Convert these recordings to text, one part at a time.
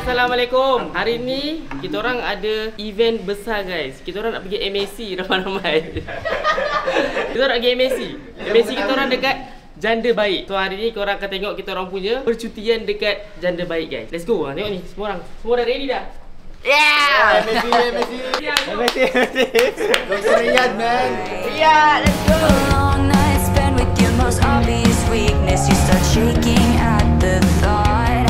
Assalamualaikum. Hari ni kita orang ada event besar guys. Kita orang nak pergi MAC ramai-ramai. Kita orang nak pergi MAC. MAC kita orang dekat Janda Baik. So hari ni korang akan tengok kita orang punya percutian dekat Janda Baik guys. Let's go. Tengok ni semua orang. Semua dah ready dah? Yeah! MAC. Don't Riyadh man. Yeah, let's go. Long night spent with your most obvious weakness. You start shaking at the thought.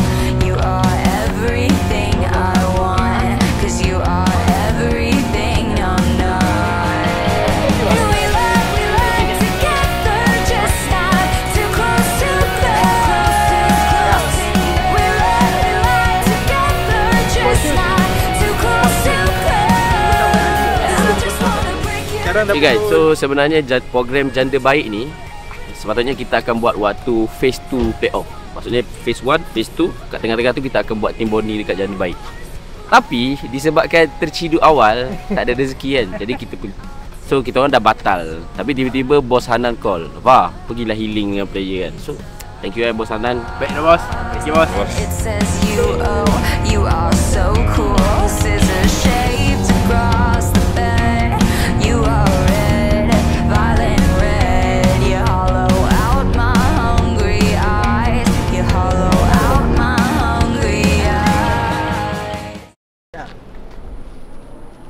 You are everything I want, 'cause you are everything I'm not. We lie together, just not too close to close. We lie together, just not too close to close. I just wanna break you. Okay guys, so sebenarnya program Janda Baik ni sepatutnya kita akan buat waktu phase 2 playoff. Maksudnya phase 1, phase 2, kat tengah-tengah tu kita akan buat tim bonding dekat Janda Baik. Tapi disebabkan terciduk awal, tak ada rezeki kan. Jadi kita orang dah batal. Tapi tiba-tiba bos Hanan call, "Wah, pergilah healing dengan player kan." So thank you bos Hanan. Baik dah bos. Thank you bos. It says you are so cool. Scissor shaped across the bed. You are red, violet red. You hollow out my hungry eyes. You hollow out my hungry eyes.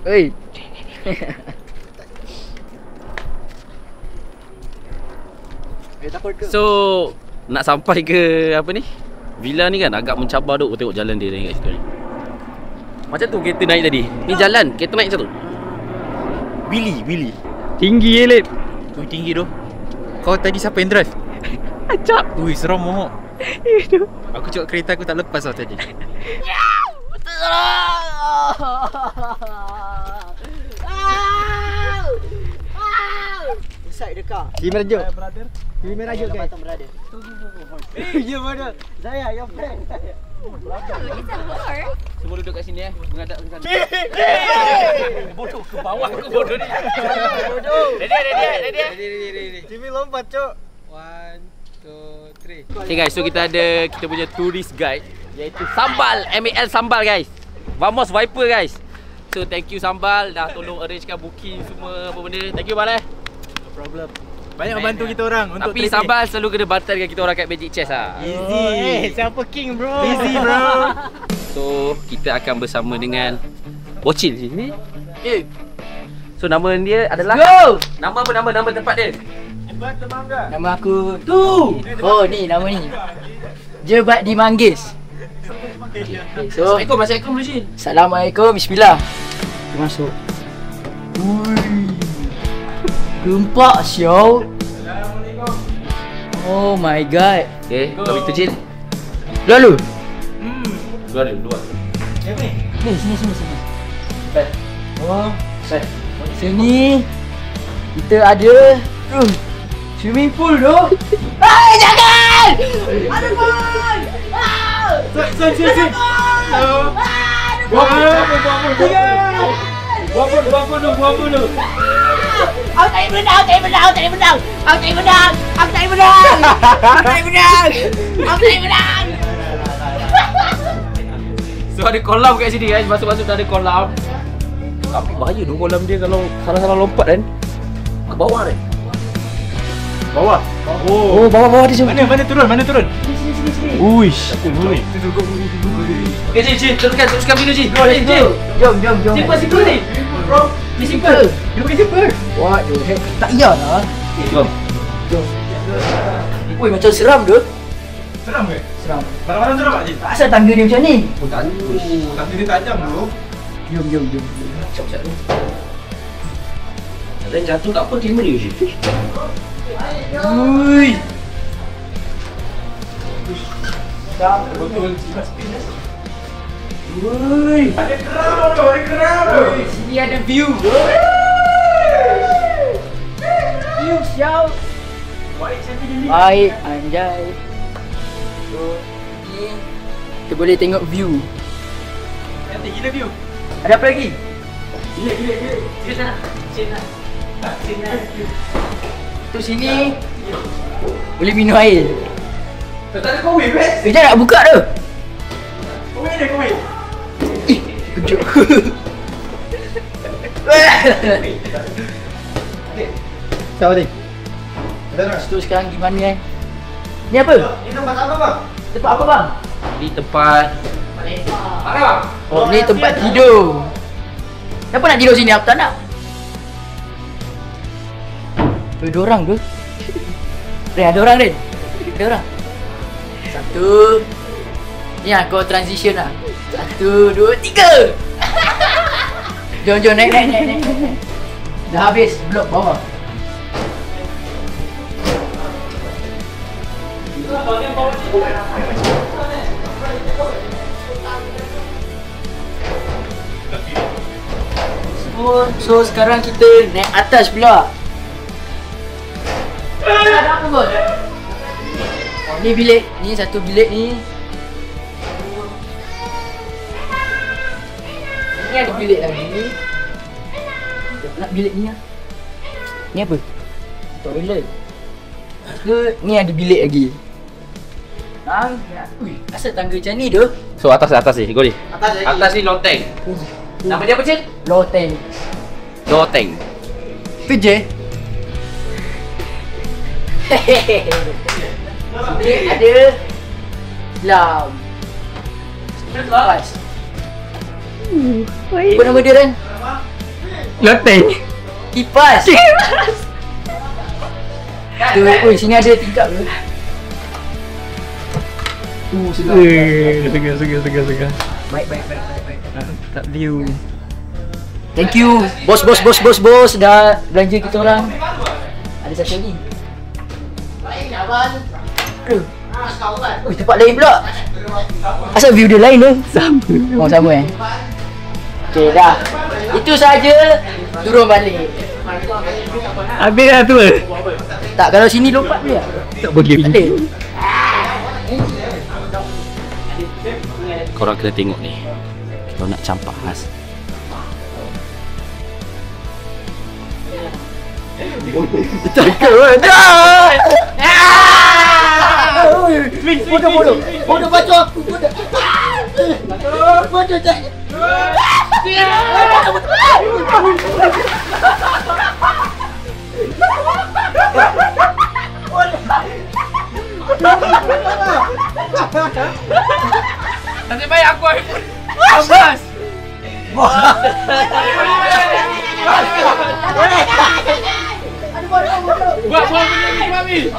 Hey. So nak sampai ke apa ni? Villa ni kan agak mencabar duk. Tengok jalan dia kat situ ni. Macam tu kereta naik tadi. Ni jalan, kereta naik macam tu. Willy. Tinggi Elip. Ui, tinggi tu. Kau tadi siapa yang drive? Acap. Ui, seram mohok. Itu. Aku cakap kereta aku tak lepas tau tadi. Inside the car. Sini merajuk. Sini merajuk guys. Ya mana? Saya your friend. Semua duduk kat sini menghadap ke sana. Bodoh ke bawah aku bodoh ni. Bodoh. Ready. Jimmy lompat, cok. 1, 2, 3. Okay guys, so kita punya tourist guide iaitu Sambal, MAL Sambal guys. Vamos Viper guys. So thank you Sambal dah tolong arrangekan booking semua apa benda. Thank you Bal. No problem. Banyak bantu kita orang untuk tapi Sambal selalu kena bantal dengan kita orang kat Magic Chess lah. Easy. Siapa king bro? Easy bro. So kita akan bersama dengan Bocil ni. So nama dia adalah Nama apa nama tempat dia? Nama aku Tu. Oh ni nama ni. Jebat di Manggis. So Assalamualaikum Bocil. Assalamualaikum. Bismillah. Kita masuk. Ui. Gempak siau. Oh my god. Okay, kau itu Jil. Lalu. Luar. Ni sini. Oh, sini kita ada swimming pool tu. Hai, jangan! Ada pun. Sini. Buat apa dulu? Aku tak menang. So ada kolam kat sini guys. Masuk-masuk dah ada kolam. Tapi bahaya tu kolam dia kalau salah-salah lompat kan ke bawah kan. Bawah. Oh, bawah dia jom. Mana turun? Mana turun? Uish. Okay, Ji, teruskan video, Ji. Let's go. Jom. Simple ni. Ni simple. Dia pakai simple. What the heck? Tak iyalah. Jom. Ui, macam seram tu. Seram ke? Seram. Barang-barang seram tak, Ji? Asal tangga dia macam ni? Tapi dia tajam tu. Jom. Cak tu. Dan jatuh tak apa, terima dia, Ji. Ui. Betul. Ui. Ada kerang tu. Sini ada view. View siap. Baik, anjay. So, ni kita boleh tengok view. Cantik gila view. Ada apa lagi? Gila. Sini. Tu sini boleh minum air. Tak ada kowe, best. Kejap nak buka tu. Kowe dia kowe. Kejap. Tahu ni. Tu sekarang gimana Ni apa? Ini tempat apa, bang? Tempat apa bang? Di tempat Mana, bang? Oh ni tempat tidur. Kenapa nak tidur sini? Aku tak nak. Ada orang tu. Ada orang. Ada orang. Satu. Ni lah kau transition lah. 1, 2, 3. Jom naik. Dah habis blok bawah. So sekarang kita naik atas pula. Ada apa bos? Oh, ni bilik, ni satu bilik ni. Ni ada bilik lagi. Nak bilik ni lah. Ni apa? Toilet. Ni ada bilik lagi. Ui, asal tangga macam ni tu? So atas ni, go ni. atas ni loteng. Nama dia apa, Cik? Loteng. Loteng. Tu je. Ni ada lam. Kipas. Apa nama dia Ran? Loteng. Kipas. Tu, oi, sini ada tingkap ke? Segar. Baik. Tak view. Thank you. Bos dah belanja kita orang. Ada satu lagi. Aduh. Ui, tempat lain pula. Asal view dia lain tu? Sama. Oh, sama Okay, dah. Itu saja. Turun balik. Habis dah tu. Tak, kalau sini lompat dia. Tak boleh. Tak ada. Korang kena tengok ni. Kalau nak campak khas. Bodoh baca aku. Bodoh tak. Nasib baik aku iPhone 11. Buat benda ni, Mami.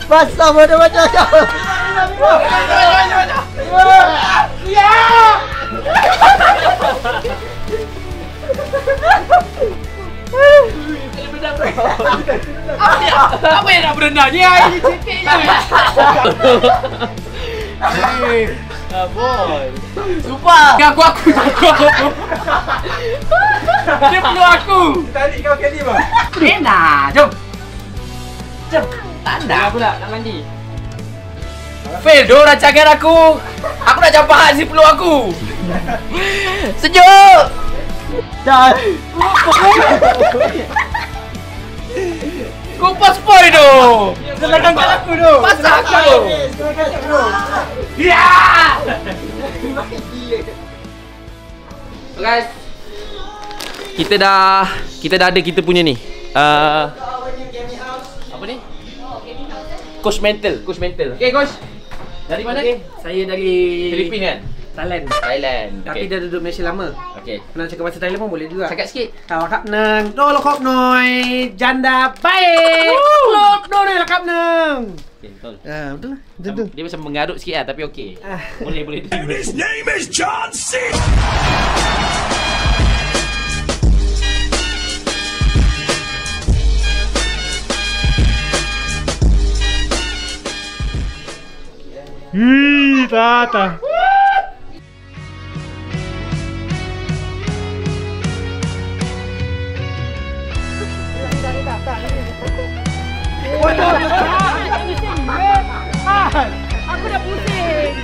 Pasal bodoh baca. Apa yang nak berenang ni? Air ni cetek je. Boy. Sumpah. Aku takut. Dia peluk aku. Tarik kau kali, bang. Rena, jom. Tak nak pula nak mandi. Fail, diorang rancangan aku. Aku nak campak si peluk aku. Sejuk. Dah. Kau pas spoil tu. Selangkan kat aku tu. Pasal aku. Selangkan kat aku. Ya. So guys, kita dah ada kita punya ni Apa ni? Coach mental. Okay, coach. Dari mana? Saya dari Filipina kan? Thailand. Tapi dah duduk Malaysia lama. Okay. Nak cakap bahasa Thailand pun boleh juga. Cakap sikit. Tao khắp nâng, đô là khóc nồi, janda baik, lột đô này là khắp nâng. Okay, betul. Betul lah, betul. Dia macam mengarut sikit lah, tapi okey. Boleh terima. His name is John C. Tata. Aku dah pusing.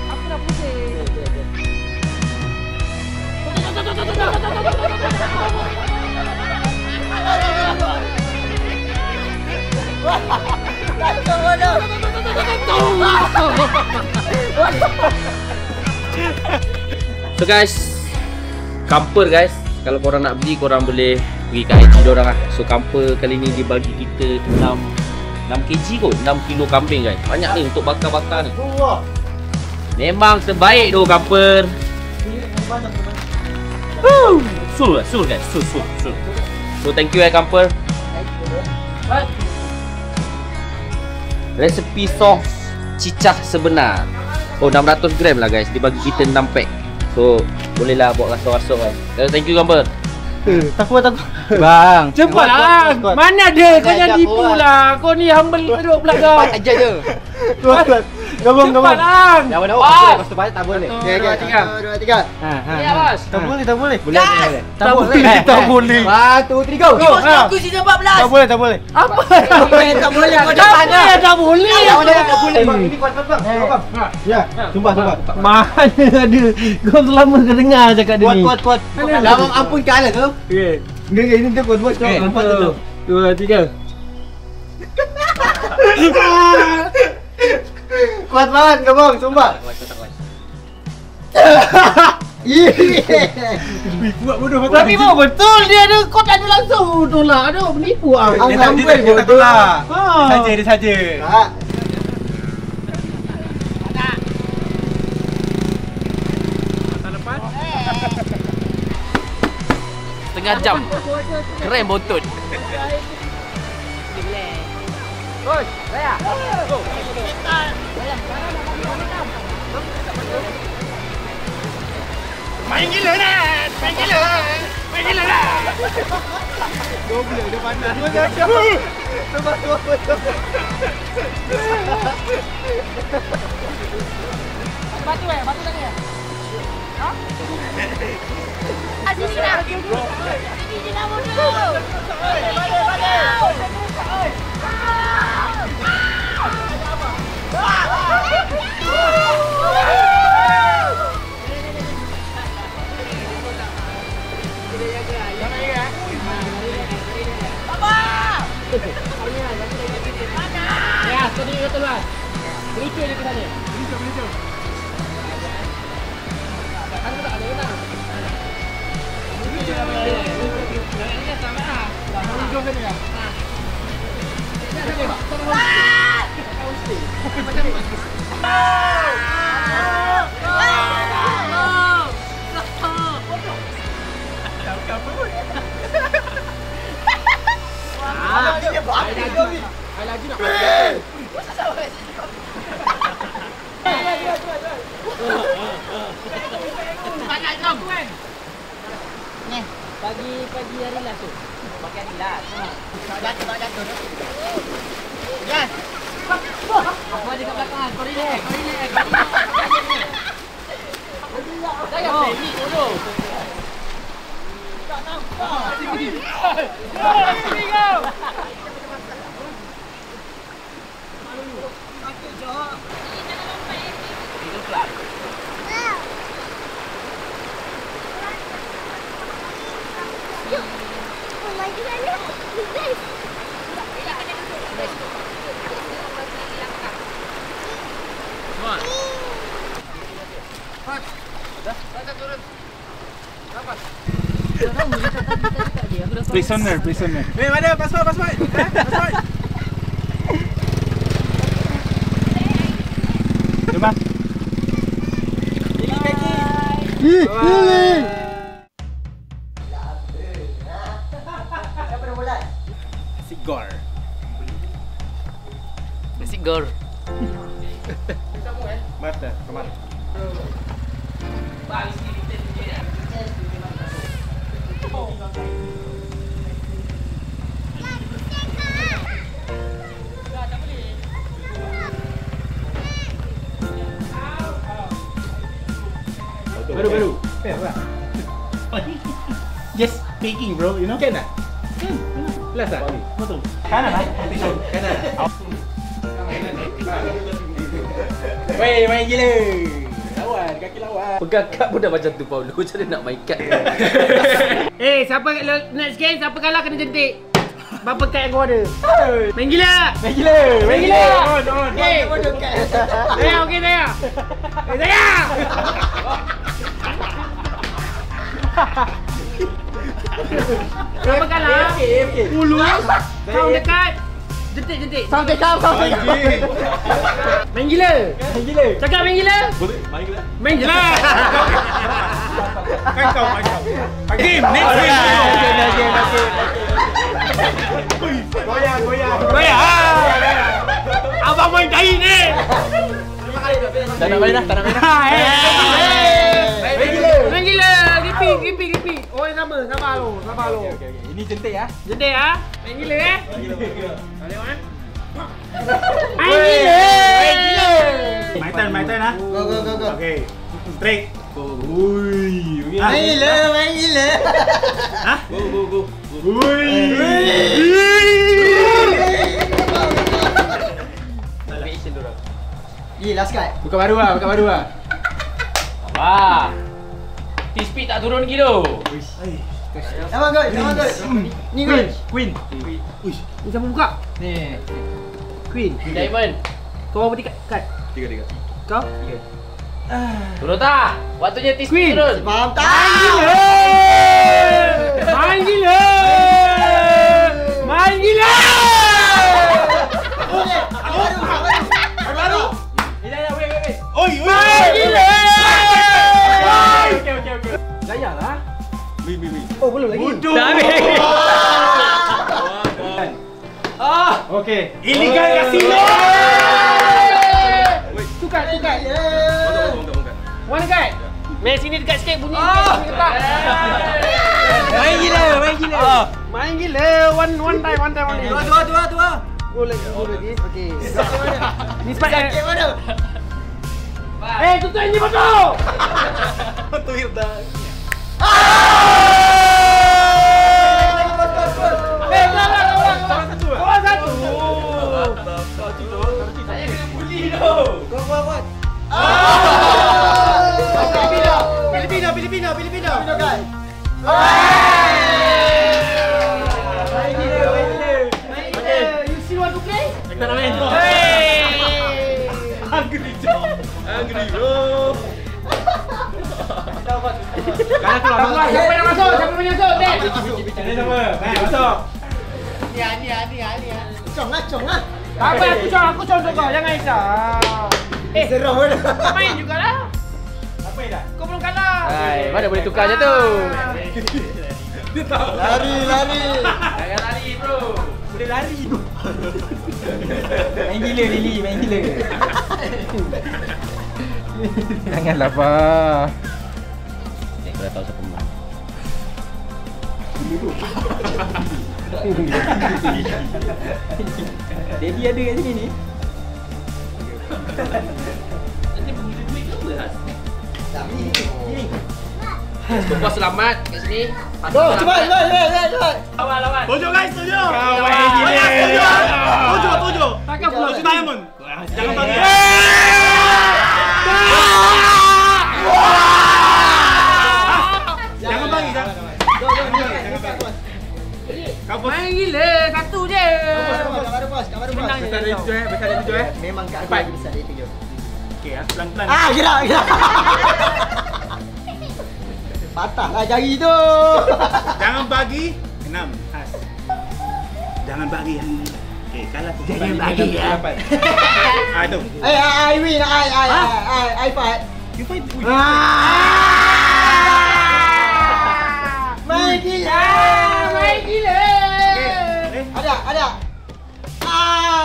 Aku dah pusing. So guys, camper guys, kalau korang nak beli korang boleh pergi kat IG diorang lah. So camper kali ni dia bagi kita 6 kg kot, 6 kilo kambing guys. Banyak ni untuk bakar-bakar ni. Memang terbaik tu camper. Sul guys, sul. So thank you camper. Resepi sos cicah sebenar. Oh 600 gram lah guys. Dia bagi kita 6 pack. So bolehlah buat rasa-rasa kan. Thank you gambar. Takut. Bang. Cepat lah. Mana ada kau jangan tipu lah. Kau ni humble duduk pula kau. Aja je. Gabung. Jangan Bas. lepas tu balik tak boleh. Okey, 2, 3. Ya bos. Tak boleh. Tak boleh. Tak boleh. 1, 2, 3 go. Aku season 14. Tak boleh. Apa? Tak boleh. Tak boleh. Tak boleh. Bang, ini kuat bang. Ya, Sumpah. mana ada. Kau selama kau dengar cakap dia ni. Kuat. Lawang ampun kalah tu. Okey. Enggak ini dia kuat. 1, 2, 3. Kuat banget kau bang, sumpah. Buat bodoh. Tapi mau betul dia ada kau tak ada langsung tolak. Aduh menipu ah. Dia tak tolak. Dia saja. Setengah jam. Keren bontot. Main gila dah. Dia panas. Batu tadi. Ha? Sini dah. Sini dah bodoh. Ya, tadi betul lah. Lucu dia kita ni. Lucu. Kan tak ada benar. Lucu dah boleh. Ini sama ah. Lucu kan ya? Pagi hari lah tu. Pagi hari lah. Jatuh. Yes. Aku ada kat belakang. Kau relax. Jangan ni bodoh. Tak nampak. Sini kau. Prisoner. Mana? Password. Password. Jom. Sigor. Sigor. Mata, kemana? Baru. Just speaking, bro. You know? Can tak? Kelas tak? Betul. Kanan lah. Kanan. Weh, main gila. Lawan, kaki lawan. Pegang kad pun dah macam tu Paulo. Macam mana nak main kad? Siapa next game siapa kalah kena jentik. Berapa kad yang kau ada? Main gila. On. Okey. Saya. Siapa kalah? Ulu. Kau dekat. Jentik. Sampai kau. Main gila. Cakap main gila. Boleh? Main gila. Kan kau. Game, next game. Goyang. Abang main kain ni. Tak nak main dah. Main gila. Gipi. Oh, sabar lo. Okay. Ini jentik ah. Jentik ah. Main gila eh. Tengok eh. Main gila. My turn ah. Go. Okay. Straight. Ui. Main gila. Hah? Go. Ui. Last card. Buka baru ah. Wah. T-speed tak turun lagi tu. Nama gol. Ni gol. Queen. Ni siapa buka? Ni. Queen. Diamond. Kau berapa kad? 3. Kau? Turun tak? Waktunya T-speed turun. Faham tak? Main gila. Baru. Wait. Oi. Main gila. Okay. Layalah. Wait. Oh, belum lagi. Dah habis. Okay. Illegal casino. Tukar. Bukan. Mana kad? Main sini dekat sikit bunyi. Sini ketak. Main gila. Main gila. One time only. Dua. Gol lagi. Okey. Ni spot Sakit mana? tutup ini betul. Tu dah. Kawan satu. Saya kena bully tu. Kuat. Filipino guys. You still want to play? Tak nak main. Angry bro. Siapa yang masuk? Dek. Ini sama. Masuk. Ni. Cong lah. Apa aku cong kau. Jangan risau. Serah mana? Main jugalah. Apa ini dah? Kau belum kalah. Mana boleh tukar je tu. Lari. Jangan lari bro. Boleh lari tu. Main gila Lily, main gila. Janganlah Pak. Kau dah tahu siapa menang. Daddy ada kat sini ni. Nanti bunyi duit ke apa Has? Kau selamat kat sini. Go, cepat. Lawan. Tujuh guys, tujuh. Kau main gila. Tujuh. Takkan pula. Tujuh diamond. Jangan bagi. Jangan bagi. Kau bos. Main gila. Satu je. Kabar bos. Menang je. Besar dari tujuh. Memang kat aku besar dari 7. Okey, pelan-pelan. Gerak. Patahlah jari tu. Jangan bagi 6 Has. Jangan bagi ya. Okey, kalah tu. Jangan bagi ya. Tu. I win. I fight. You fight. Main gila. Ada.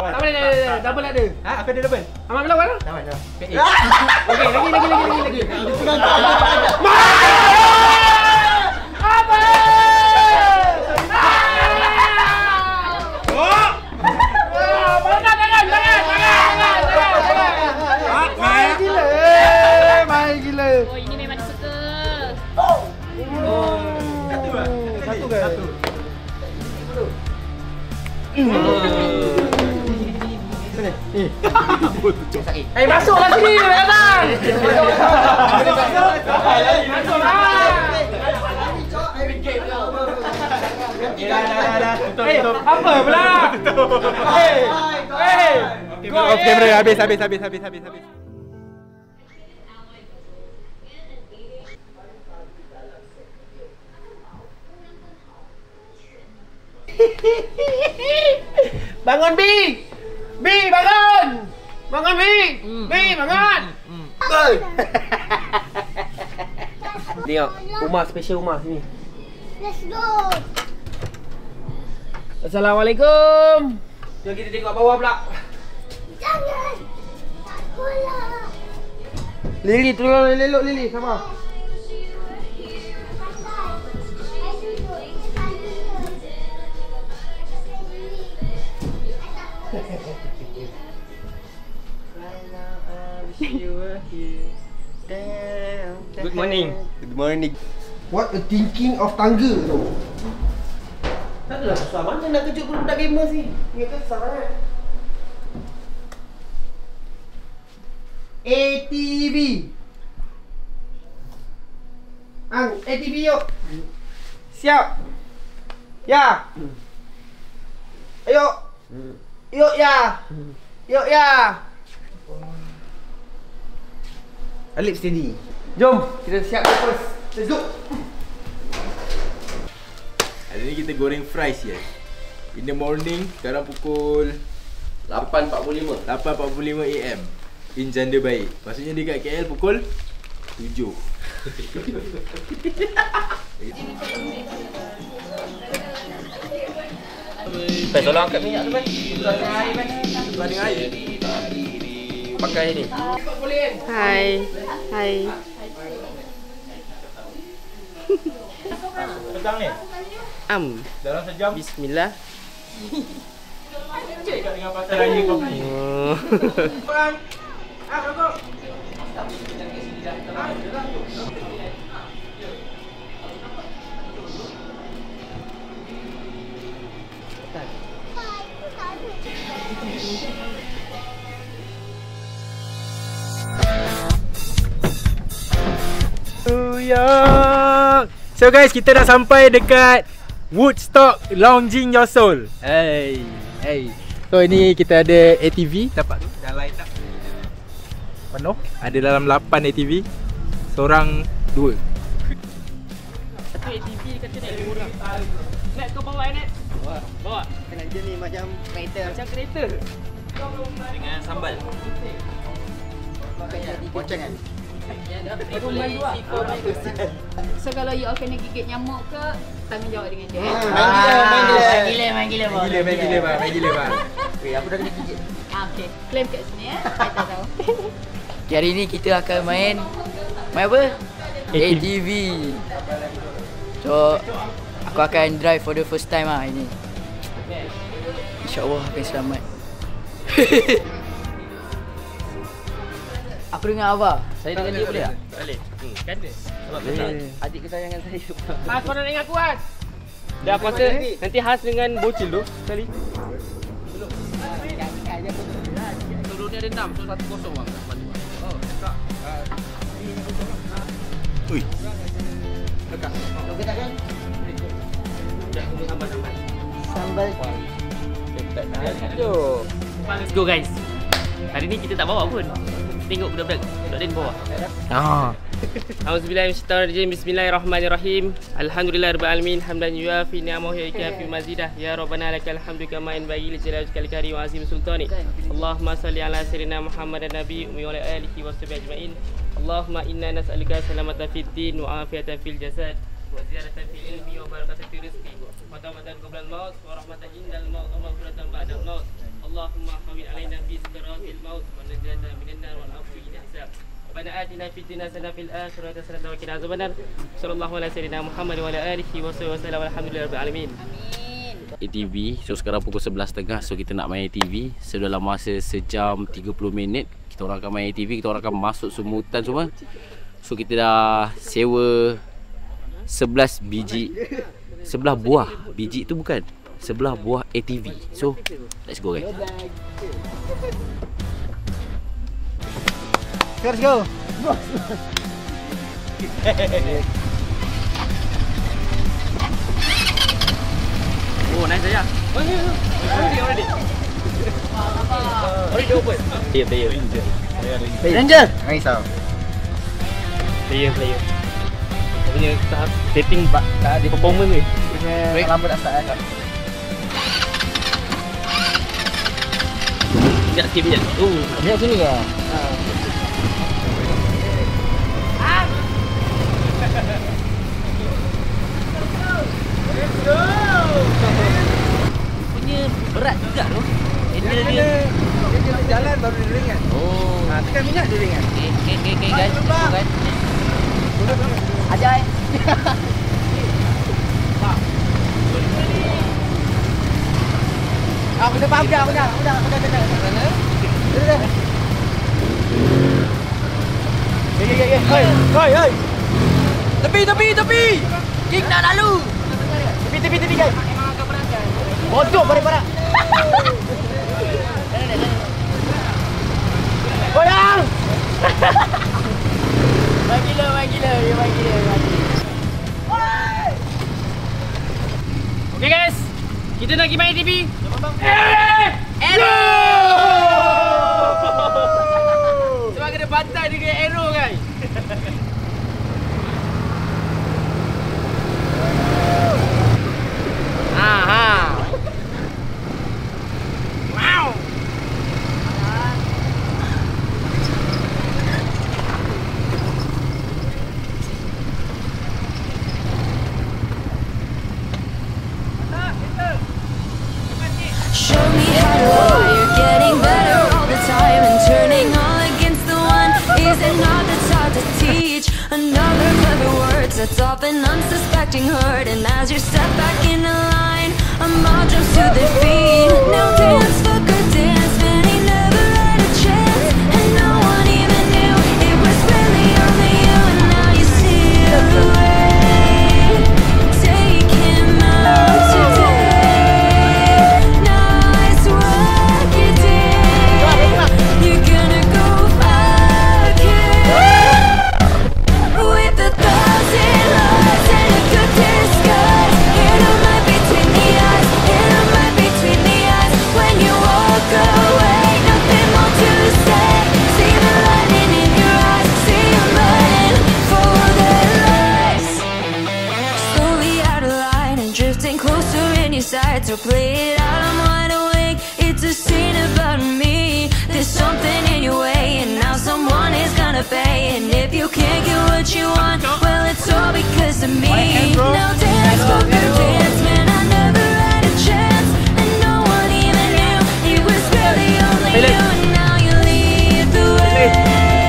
Tak boleh, double ada. Aku ada double. Amat belum kan? Okey, lagi. Main gila. Oh, ini memang suka. Satu ke? Satu. Masuklah sini, datang. Apa pula? Off kamera, habis. Bangun B, bangun. Bangun B, bangun. Tengok, Umar special Umar sini. Let's go. Assalamualaikum. Jom kita tengok bawah pula. Jangan. Bola. Lili, tolong elok Lili, sama. Good morning. What a thinking of tangga tu. Tak adalah susah. Mana nak kejut budak gamer sih? Ingat kan sangat. ATV. ATV yuk. Siap. Ya. Ayo. Yuk ya. Yuk ya. Alip steady. Jom, kita siap first. Let's go. Hari ni kita goreng fries ya. In the morning, sekarang pukul 8.45 AM in Janda Baik. Maksudnya dekat KL pukul 7. Pai, tolong angkat minyak tu, Pai. Tuan dengan air. Pakai ni. Hai. Sedang ni. Dalam sejam. Bismillah. Cakap dengan pasal raya kau ni. So guys, kita dah sampai dekat Woodstock Lounging Your Soul. Hey. So ini kita ada ATV, dapat tu dah line up penuh. Ada dalam 8 ATV. Seorang 2. Satu ATV kata naik 2 orang. Nak kau bawa Net? Bawa. Kena jenis macam kereta. Macam kereta. Dengan sambal. Pocong kan? So kalau you all kena gigit nyamuk ke, tanggungjawab dengan dia. Main gila bang. Okay, aku dah kena gigit. Okay, claim kat sini saya tak tahu. Okay, hari ni kita akan main apa? ATV. So aku akan drive for the first time lah ini. InsyaAllah akan selamat. Aku dengan Abah. Saya dengan dia boleh tak? Boleh. Kan dia. Sebab Adik kesayangan saya. Has, kau nak ingat aku, Has? Dah aku rasa nanti Has dengan bocil tu sekali. Sebelum ni ada 6, so 1-0 bang. Oh, cakap. Ui. Dekat kan? Sambal. Sambal. Let's go guys. Hari ni kita tak bawa pun. Tengok budak-budak lain bawa. Auzubillahiminasyaitonirrajim. Bismillahirrahmanirrahim. Alhamdulillahirabbil alamin. Hamdan yuafi ni'amahu wa yukafi mazidah. Ya Rabbana lakal hamdu kama yanbaghi li jalali wajhikal karim wa azim sultani. Allahumma salli ala sayyidina Muhammadin nabiy wa ala alihi wa sahbihi ajma'in. Allahumma inna nas'aluka salamatan fid din wa afiyatan fil jasad wa ziyadatan fil ilmi wa barakatan fil rizqi wa tawbatan qabla al-maut wa rahmatan indal maut wa maghfiratan ba'da al-maut. Allahumma hawwin alaina bi sidratil maut wa najatan minan nar wal afwi ila hisab. Rabbana atina fid dunya hasanah fil akhirati hasanah wa qina azabannar. Sallallahu ala sayyidina Muhammad wa ala alihi wa sahbihi wasallam. Alhamdulillahirabbil alamin. ATV. So sekarang pukul 11.30. So kita nak main ATV. So dalam masa sejam 30 minit kita orang akan main ATV. Kita orang akan masuk semua hutan semua. So kita dah sewa 11 biji, 11 buah biji tu bukan, 11 buah ATV. So let's go guys. Let's go. Oh, nice saja. Already. Already open. Player. Ranger. Risau. Player. Punya tahap setting tak ada performance ni. Punya lambat tak start kan. Sekejap sikit je. Dia sini ke? Punya berat juga tu. Handle dia. Dia jalan baru dia ringan. Oh. Tekan minyak dia ringan. Okay guys. Kan. Ajai. Aku dah faham dah. Hei. Tepi. King nak lalu. Tepi guys. Bodoh parah. Goyang. Main gila. Okay guys. Kita nak pergi main TV. Arrow. Sebab kena pantai dengan arrow guys. Wow. Show me how to lie. You're getting better all the time, and turning all against the one isn't all that's hard to teach. Another clever word sets off an unsuspecting hurt, and as you step back in the line, a mob jumps to their feet. Now dance, fucker, dance, man, he never had a chance, and no one even knew it was really only you. And now you see the way. Take him out today. Nice work you did. You're gonna go back with 1,000 lies and a good disguise. Hit 'em right between the eyes. When you walk away, nothing more to say. See the lightning in your eyes. See them burning for their lives. Slowly out of line and drifting closer in your sight. So play it out, I'm wide awake. It's a scene about me. There's something in your way, and now someone is gonna pay. And if you can't get what you want, well, it's all because of me. Now dance, fucker, dance, man, I never had a chance, and no one even knew it was really only you. And now you lead the way.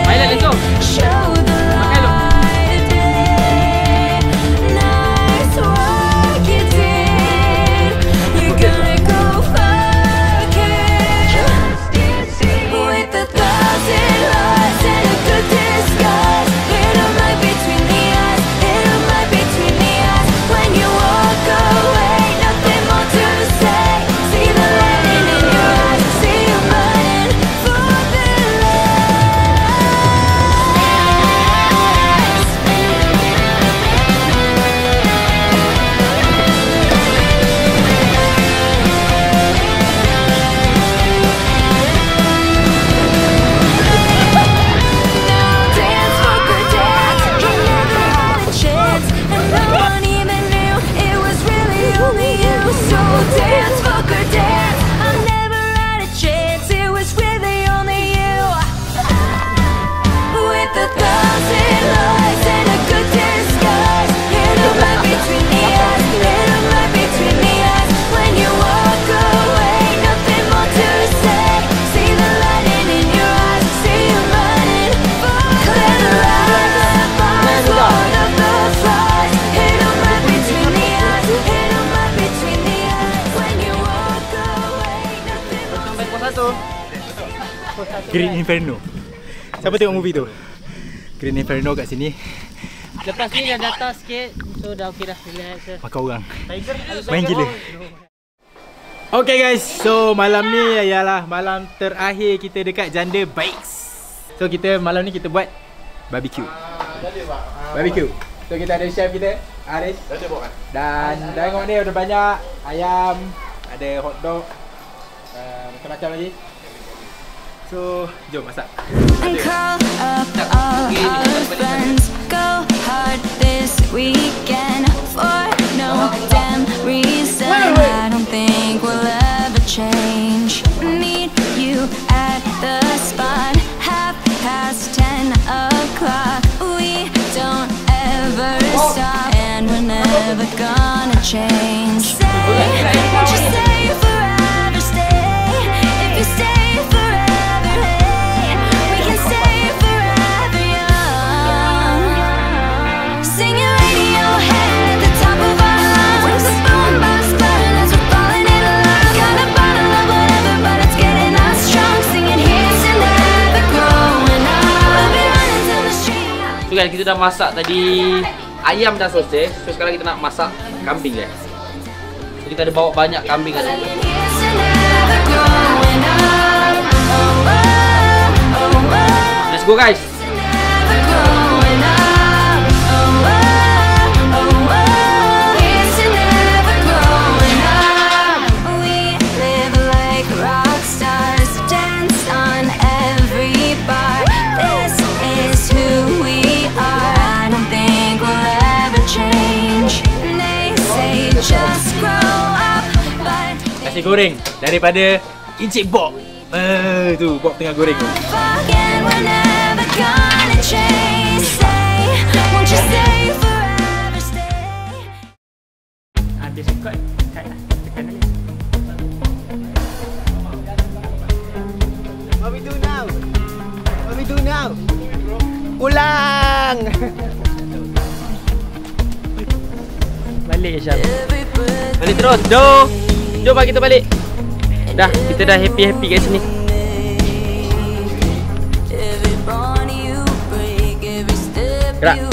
Let's go. Show the light of day. Nice work you did. You're gonna go fuck it with 1,000 lies and a good disguise. Hit 'em right between the eyes. When you walk away, nothing Green Inferno. Siapa tengok movie tu? Green Inferno kat sini. Lepas ni dah datang sikit. So dah okey dah. Relax. Makan orang. Main gila. Okay guys, so malam ni ialah malam terakhir kita dekat Janda Bikes. So malam ni kita buat barbecue. Barbecue. So kita ada chef kita, Aris. Dan tengok ni ada banyak ayam, ada hotdog, macam-macam lagi. So jom masak. And call up all our friends. Go hard this weekend for no damn reason. I don't think we'll ever change. Meet you at the spot 10:30. We don't ever stop, and we're never gonna change. Say, won't you stay forever? Stay if you stay. Guys, kita dah masak tadi ayam dan sosis. So sekarang kita nak masak kambing guys. So kita ada bawa banyak kambing kat sini. Let's go guys. Nasi goreng daripada Encik Bob. Tu Bob tengah goreng tu. Habis rekod, cut lah. Tekan lagi. What we do now? What we do now? Ulang! Balik Syam. Balik terus. Jom bagi kita balik. Dah, kita dah happy-happy kat sini. Gerak.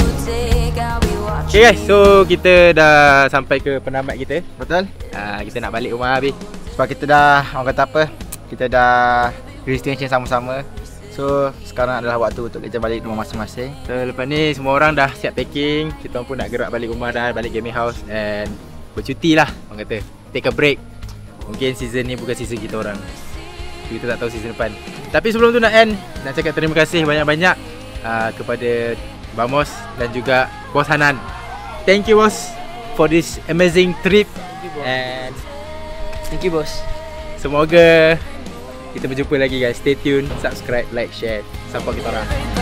Okay guys, so kita dah sampai ke penamat kita. Betul? Kita nak balik rumah habis. Sebab kita dah, orang kata apa, kita dah destination sama-sama. So sekarang adalah waktu untuk kita balik rumah masing-masing. So lepas ni semua orang dah siap packing. Kita pun nak gerak balik rumah dah, balik gaming house. And bercuti lah, orang kata. Take a break. Mungkin season ni bukan season kita orang. Kita tak tahu season depan. Tapi sebelum tu nak end, nak cakap terima kasih banyak-banyak kepada Bamos dan juga Bos Hanan. Thank you Bos for this amazing trip. And Thank you bos. semoga kita berjumpa lagi guys. Stay tune, subscribe, like, share. Support kita orang.